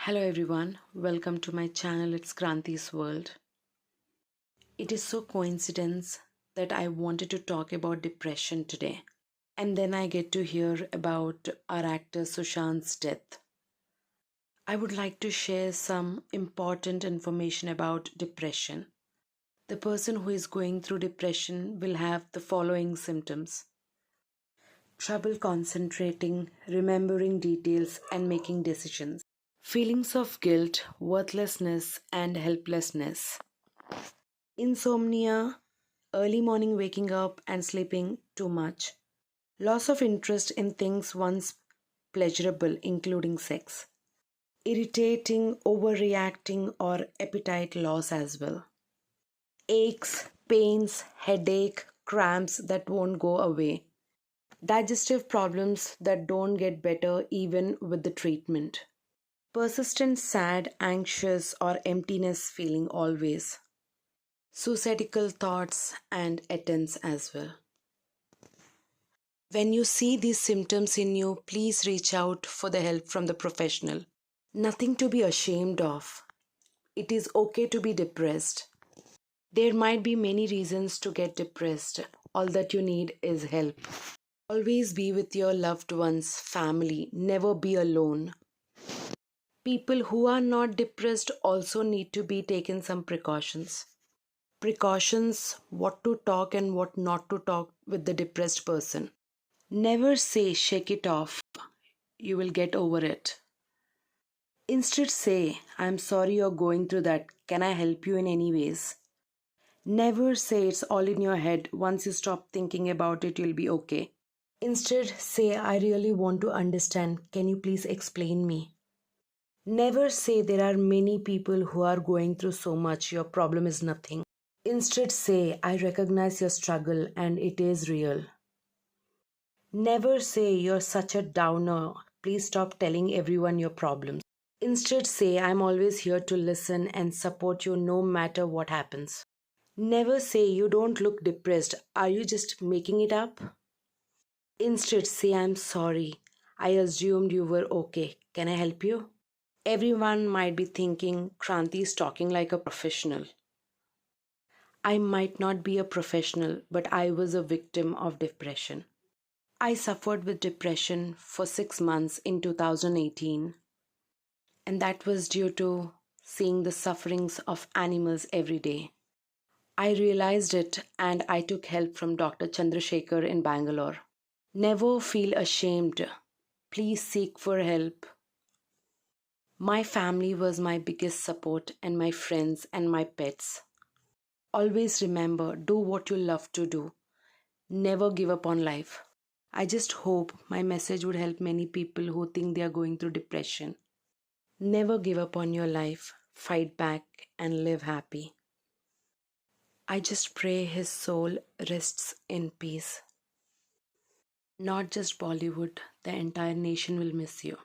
Hello everyone, welcome to my channel. It's Kranti's World. It is so coincidence that I wanted to talk about depression today, and then I get to hear about our actor Sushant's death. I would like to share some important information about depression. The person who is going through depression will have the following symptoms: trouble concentrating, remembering details, and making decisions. Feelings of guilt, worthlessness, and helplessness. Insomnia, early morning waking up and sleeping too much. Loss of interest in things once pleasurable, including sex. Irritating, overreacting, or appetite loss as well. Aches, pains, headache, cramps that won't go away. Digestive problems that don't get better even with the treatment. Persistent sad, anxious, or emptiness feeling always. Suicidal thoughts and attempts as well. When you see these symptoms in you, please reach out for the help from the professional. Nothing to be ashamed of. It is okay to be depressed. There might be many reasons to get depressed. All that you need is help. Always be with your loved ones, family. Never be alone. People who are not depressed also need to be taken some precautions. Precautions: what to talk and what not to talk with the depressed person. Never say shake it off, you will get over it. Instead say, I'm sorry you're going through that, can I help you in any ways? Never say it's all in your head, once you stop thinking about it you'll be okay. Instead say, I really want to understand, can you please explain me? Never say there are many people who are going through so much, your problem is nothing. Instead say, I recognize your struggle and it is real. Never say you're such a downer, please stop telling everyone your problems. Instead say, I'm always here to listen and support you no matter what happens. Never say you don't look depressed, are you just making it up? Instead say, I'm sorry, I assumed you were okay, can I help you? Everyone might be thinking Kranti is talking like a professional. I might not be a professional, but I was a victim of depression. I suffered with depression for 6 months in 2018, and that was due to seeing the sufferings of animals every day. I realized it and I took help from Dr. Chandrasekhar in Bangalore. Never feel ashamed. Please seek for help. My family was my biggest support, and my friends and my pets. Always remember, do what you love to do. Never give up on life. I just hope my message would help many people who think they are going through depression. Never give up on your life. Fight back and live happy. I just pray his soul rests in peace. Not just Bollywood, the entire nation will miss you.